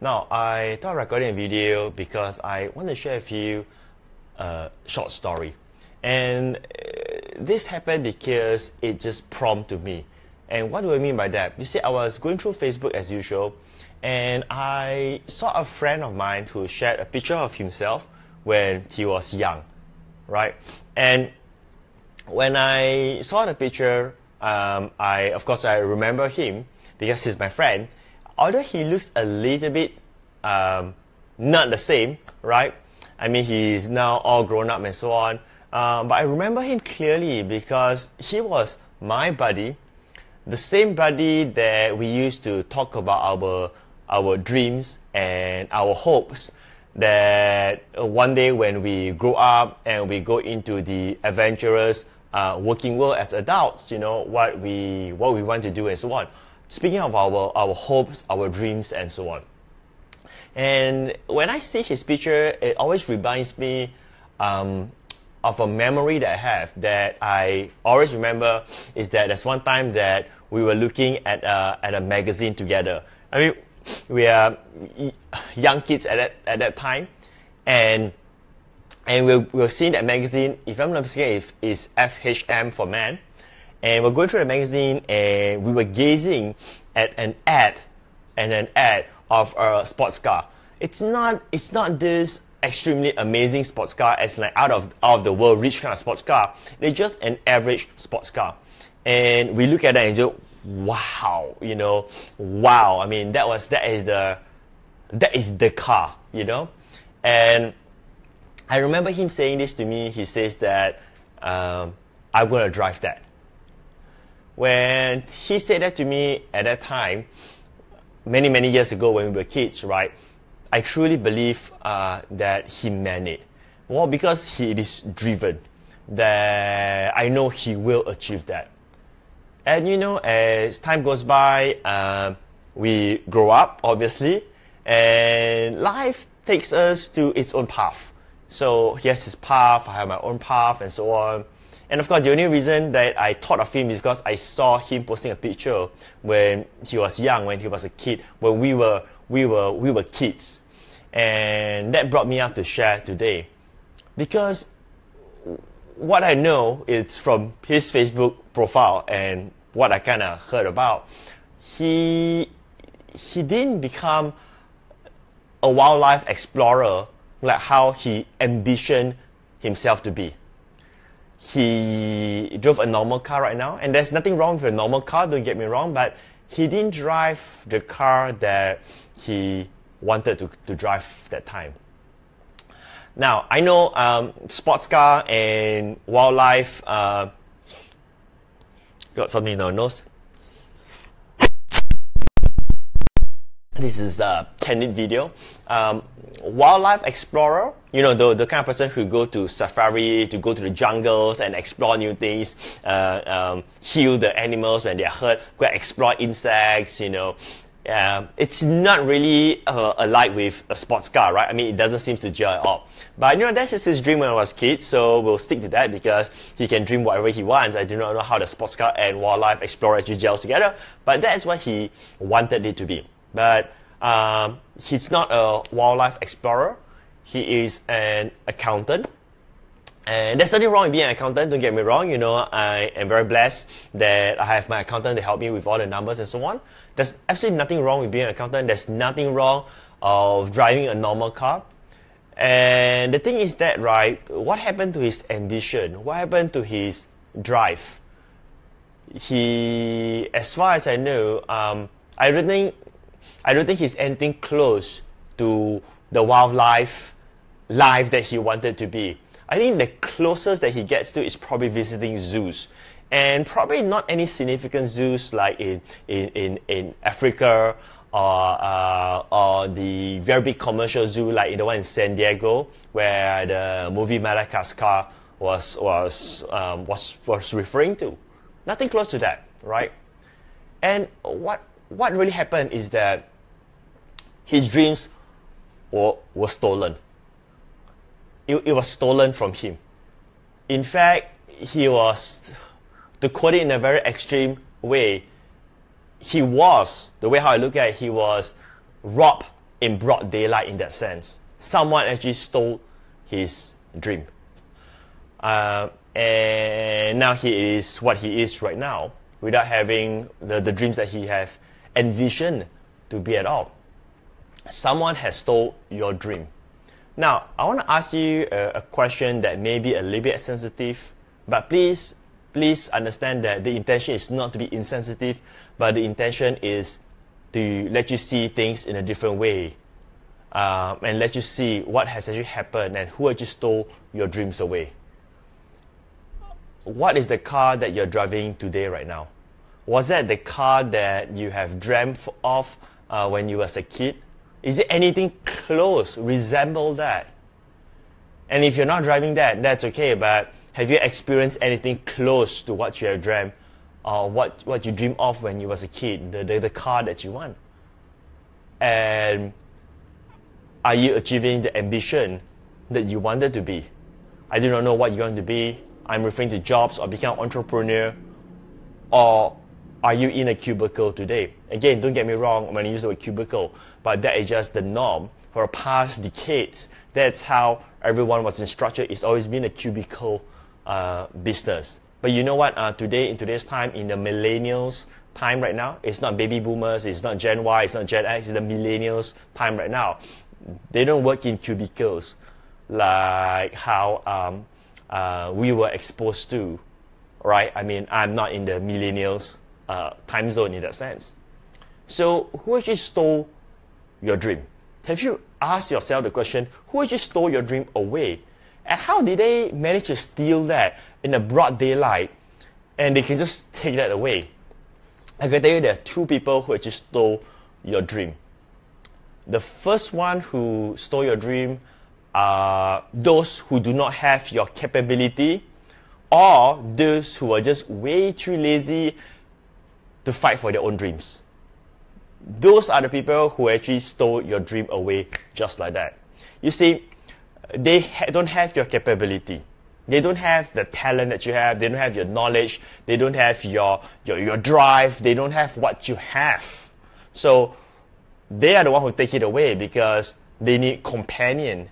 Now, I thought of recording a video because I want to share with you a short story. And this happened because it just prompted me. And what do I mean by that? You see, I was going through Facebook as usual, and I saw a friend of mine who shared a picture of himself when he was young, right? And when I saw the picture, of course I remember him because he's my friend. Although he looks a little bit not the same, right? I mean, he's now all grown up and so on. But I remember him clearly because he was my buddy, the same buddy that we used to talk about our dreams and our hopes that one day when we grow up and we go into the adventurous working world as adults, you know, what we want to do and so on. Speaking of our hopes, our dreams, and so on. And when I see his picture, it always reminds me of a memory that I have that I always remember is that there's one time that we were looking at a magazine together. I mean, we are young kids at that time, and we were seeing that magazine. If I'm not mistaken, it's FHM for man. And we're going through the magazine and we were gazing at an ad of a sports car. It's not this extremely amazing sports car as like out of the world rich kind of sports car. It's just an average sports car. And we look at it and go, wow, you know, wow. I mean, that is the car, you know. And I remember him saying this to me. He says that I'm gonna drive that. When he said that to me at that time, many years ago when we were kids, right, I truly believe that he meant it. Well, because he is driven, that I know he will achieve that. And you know, as time goes by, we grow up, obviously, and life takes us to its own path. So he has his path, I have my own path, and so on. And of course, the only reason that I thought of him is because I saw him posting a picture when he was young, when he was a kid, when we were kids, and that brought me up to share today, because what I know is from his Facebook profile and what I kind of heard about, he didn't become a wildlife explorer like how he envisioned himself to be. He drove a normal car right now, and there's nothing wrong with a normal car, don't get me wrong, but he didn't drive the car that he wanted to drive that time. Now, I know sports car and wildlife, got something in our nose. This is a candid video. Wildlife explorer, you know, the kind of person who go to safari, to go to the jungles and explore new things, heal the animals when they are hurt, go and explore insects, you know. It's not really alike with a sports car, right? I mean, it doesn't seem to gel at all. But you know, that's just his dream when I was a kid, so we'll stick to that because he can dream whatever he wants. I do not know how the sports car and wildlife explorer actually gels together, but that's what he wanted it to be. But he's not a wildlife explorer. He is an accountant. And there's nothing wrong with being an accountant, don't get me wrong. You know, I am very blessed that I have my accountant to help me with all the numbers and so on. There's absolutely nothing wrong with being an accountant. There's nothing wrong of driving a normal car. And the thing is that, right, what happened to his ambition? What happened to his drive? He, as far as I know, I don't think he's anything close to the wildlife life that he wanted to be. I think the closest that he gets to is probably visiting zoos, and probably not any significant zoos like in Africa or the very big commercial zoo like the one in San Diego where the movie Madagascar was referring to. Nothing close to that, right? And what really happened is that his dreams were stolen. It was stolen from him. In fact, he was, to quote it in a very extreme way, he was, the way how I look at it, he was robbed in broad daylight in that sense. Someone actually stole his dream. And now he is what he is right now without having the dreams that he have envisioned to be at all. Someone has stole your dream. Now, I want to ask you a question that may be a little bit sensitive, but please understand that the intention is not to be insensitive, but the intention is to let you see things in a different way, and let you see what has actually happened and who actually stole your dreams away. What is the car that you're driving today right now? Was that the car that you have dreamt of when you was a kid? Is it anything close, resemble that? And if you're not driving that, that's okay, but have you experienced anything close to what you have dreamt or what you dreamed of when you was a kid, the car that you want? And are you achieving the ambition that you wanted to be? I do not know what you want to be. I'm referring to jobs or become an entrepreneur. Or are you in a cubicle today? Again, don't get me wrong when I use the word cubicle, but that is just the norm. For past decades, that's how everyone was been structured. It's always been a cubicle business. But you know what? Today, in today's time, in the millennials time right now, it's not baby boomers, it's not Gen Y, it's not Gen X, it's the millennials time right now. They don't work in cubicles like how we were exposed to, right? I mean, I'm not in the millennials time zone in that sense. So who actually stole your dream? Have you asked yourself the question, who actually stole your dream away? And how did they manage to steal that in the broad daylight and they can just take that away? I can tell you there are two people who actually stole your dream. The first one who stole your dream are those who do not have your capability, or those who are just way too lazy to fight for their own dreams. Those are the people who actually stole your dream away just like that. You see, they don't have your capability. They don't have the talent that you have. They don't have your knowledge. They don't have your drive. They don't have what you have. So they are the one who take it away because they need companion.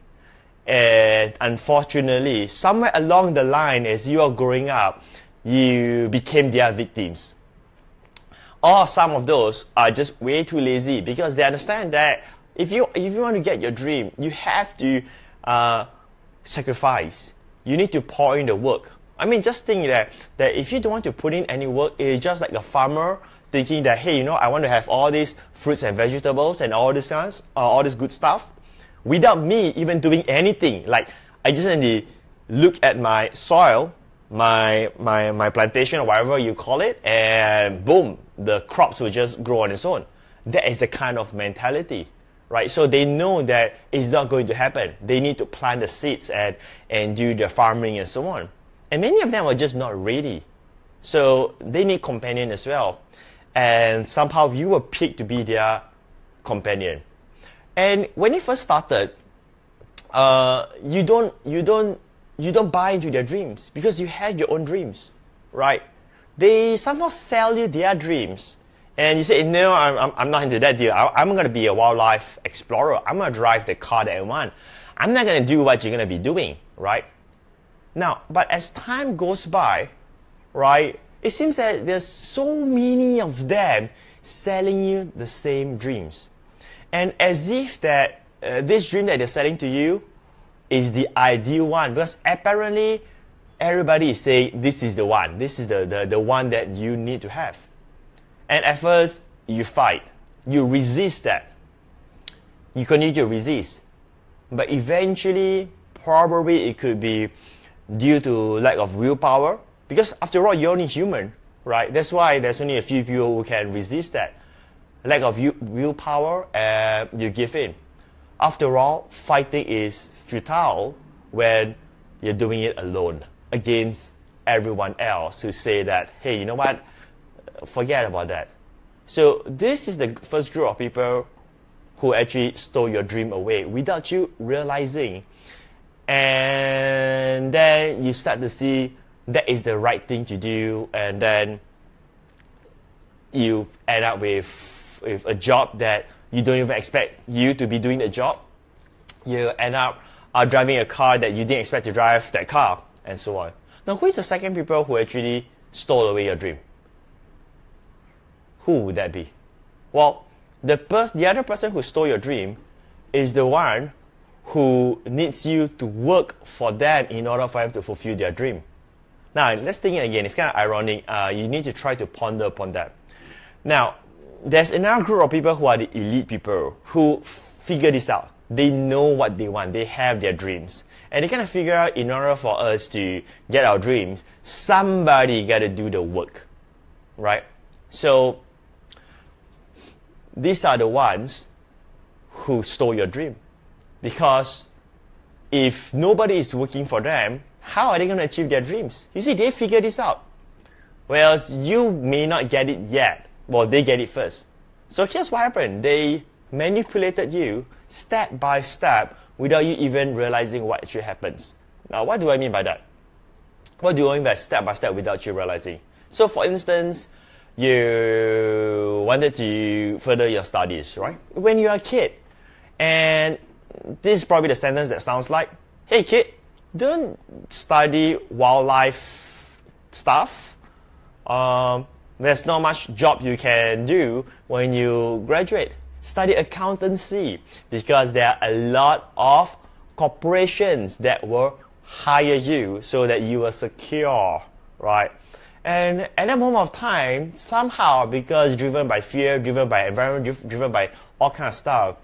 And unfortunately, somewhere along the line, as you are growing up, you became their victims. Or some of those are just way too lazy because they understand that if you want to get your dream, you have to sacrifice. You need to pour in the work. I mean, just think that if you don't want to put in any work, it's just like a farmer thinking that, hey, I want to have all these fruits and vegetables and all this good stuff without me even doing anything. Like, I just need to look at my soil, my plantation or whatever you call it, and boom, the crops will just grow on its own. That is the kind of mentality, right? So they know that it's not going to happen. They need to plant the seeds and do the farming and so on. And many of them are just not ready. So they need companion as well. And somehow you were picked to be their companion. And when it first started, you don't buy into their dreams because you have your own dreams, right? They somehow sell you their dreams. And you say, no, I'm not into that deal. I'm going to be a wildlife explorer. I'm going to drive the car that I want. I'm not going to do what you're going to be doing, right? Now, but as time goes by, right, it seems that there's so many of them selling you the same dreams. And as if that this dream that they're selling to you is the ideal one, because apparently everybody is saying this is the one. This is the one that you need to have. And at first, you fight. You resist that. You continue to resist. But eventually, probably it could be due to lack of willpower. Because after all, you're only human, right? That's why there's only a few people who can resist that. Lack of willpower, and you give in. After all, fighting is futile when you're doing it alone against everyone else who say that, hey, you know what? Forget about that. So this is the first group of people who actually stole your dream away without you realizing. And then you start to see that is the right thing to do, and then you end up with a job that you don't even expect you to be doing the job. You end up driving a car that you didn't expect to drive that car, and so on. Now, who is the second people who actually stole away your dream? Who would that be? Well, the other person who stole your dream is the one who needs you to work for them in order for them to fulfill their dream. Now, let's think again. It's kind of ironic. You need to try to ponder upon that. Now, there's another group of people who are the elite people who figure this out. They know what they want. They have their dreams. And they kind of figure out in order for us to get our dreams, somebody got to do the work, right? So, these are the ones who stole your dream. Because if nobody is working for them, how are they going to achieve their dreams? You see, they figure this out. Whereas you may not get it yet. Well, they get it first. So here's what happened. They manipulated you step by step without you even realizing what actually happens. Now, what do I mean by that? What do I mean by step by step without you realizing? So, for instance, you wanted to further your studies, right? When you're a kid. And this is probably the sentence that sounds like, hey kid, don't study wildlife stuff. There's not much job you can do when you graduate. Study accountancy, because there are a lot of corporations that will hire you so that you are secure, right? And at that moment of time, somehow, because driven by fear, driven by environment, driven by all kinds of stuff,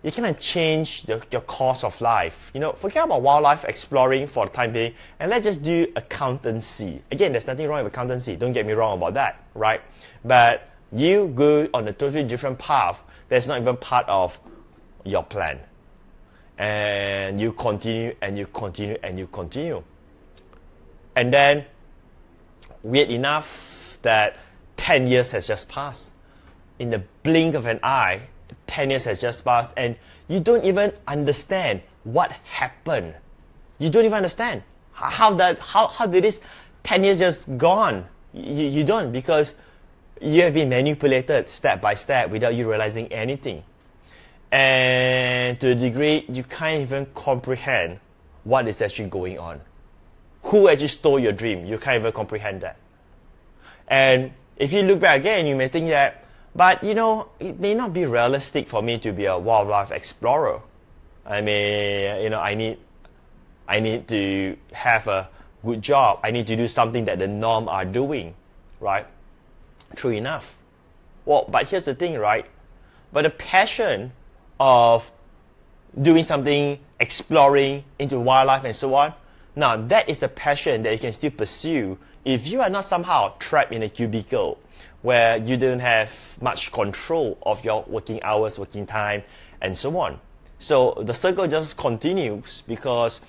you kind of change your course of life. You know, forget about wildlife exploring for the time being, and let's just do accountancy. Again, there's nothing wrong with accountancy. Don't get me wrong about that, right? But you go on a totally different path that's not even part of your plan. And you continue, and you continue, and you continue. And then, weird enough that 10 years has just passed. In the blink of an eye, 10 years has just passed, and you don't even understand what happened. You don't even understand. How did this 10 years just gone? You don't, because you have been manipulated step by step without you realizing anything. And to a degree, you can't even comprehend what is actually going on. Who actually stole your dream? You can't even comprehend that. And if you look back again, you may think that, but you know, it may not be realistic for me to be a wildlife explorer. I mean, you know, I need to have a good job. I need to do something that the norm are doing, right? True enough. Well, but here's the thing, right? But the passion of doing something, exploring into wildlife and so on, now that is a passion that you can still pursue if you are not somehow trapped in a cubicle where you don't have much control of your working hours, working time, and so on. So the circle just continues, because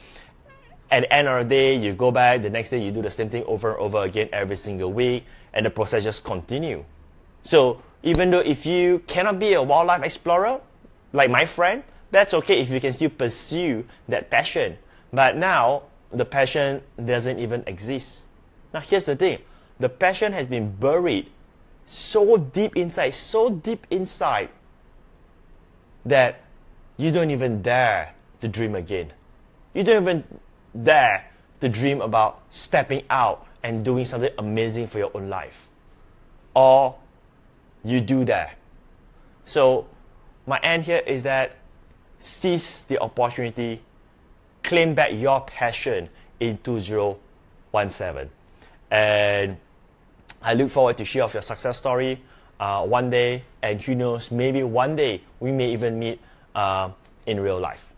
at the end of the day, you go back, the next day you do the same thing over and over again every single week, and the process just continues. So even though if you cannot be a wildlife explorer, like my friend, that's okay if you can still pursue that passion. But now, the passion doesn't even exist. Now here's the thing, the passion has been buried so deep inside that you don't even dare to dream again. You don't even dare to dream about stepping out and doing something amazing for your own life. Or you do that. So my end here is that seize the opportunity, claim back your passion in 2017. And I look forward to share of your success story one day, and who knows, maybe one day we may even meet in real life.